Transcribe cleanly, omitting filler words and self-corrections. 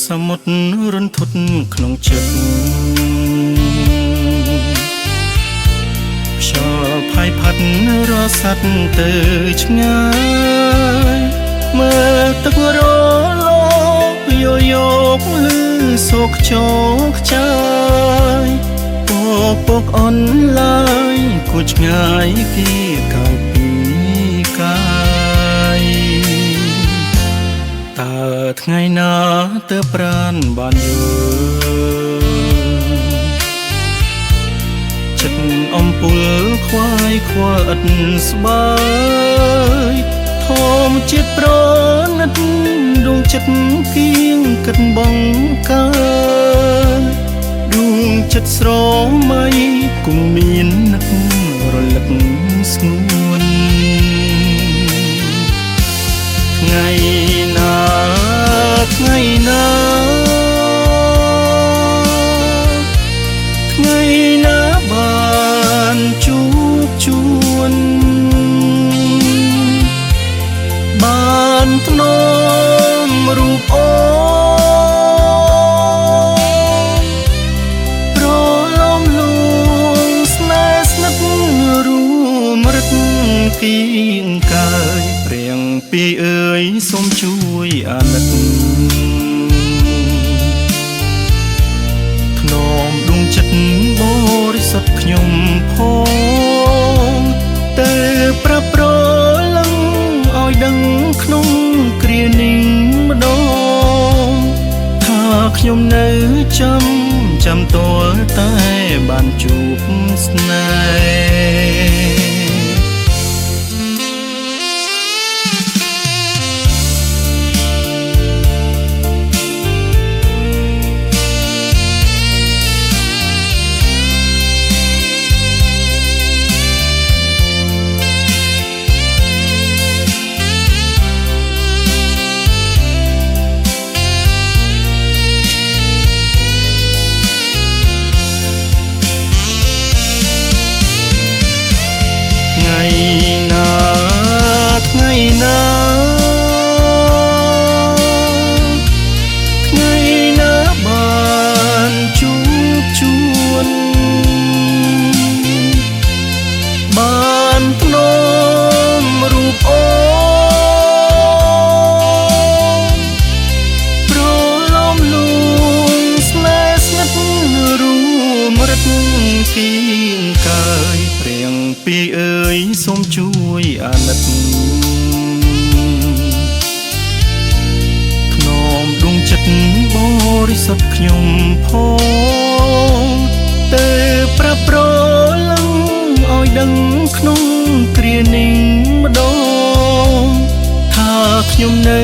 សមុទ្ររន្ធត់ក្នុងចិត្តខ្យល់ផាយផាត់រស័តទៅឆ្ងាយមើលទឹករលោកយោយកលឺសោកចោកចាយពកអនឡាយគួចឆ្ងាយពីកាយពីកាយតើថ្ងៃណាទើបប្រានបានយល់ចិត្តអំពូលខ្វាយខ្វល់ឥតស្បើយធម្មជាតិប្រណិតដួងចិត្តគៀងគិតបងកើដួងចិត្តស្រមៃគុំមាននឹករលឹកស្ងួនថ្ងៃណាថ្ងៃណាថ្ងៃណាបានជួបជួនបានធ្នមរូបអូនប្រឡំលួងស្នេហ៍ស្និទ្ធរួមរឹកគៀងកាយព្រៀងពីអើយសូមជួយអាណិតធ្នមដួងចិត្តបរិសុទ្ធខ្ញុំផងទៅប្រាប់ប្រលឹងឲ្យដឹងក្នុងគ្រានេះម្ដងថាខ្ញុំនៅចាំទាល់តែបានជួបស្នេហ៍ថ្ងៃណាថ្ងៃណាបានជួបជួនបានធ្នមរូបអូនប្រឡំលួងស្នេហ៍ស្និទ្ធរួមរឹកគៀងកាយព្រៀងពីអើយសូមជួយអាណិតធ្នមដួងចិត្តបរិសុទ្ធខ្ញុំផងទៅប្រាប់ប្រលឹងឲ្យដឹងក្នុងគ្រានេះម្ដងថាខ្ញុំនៅ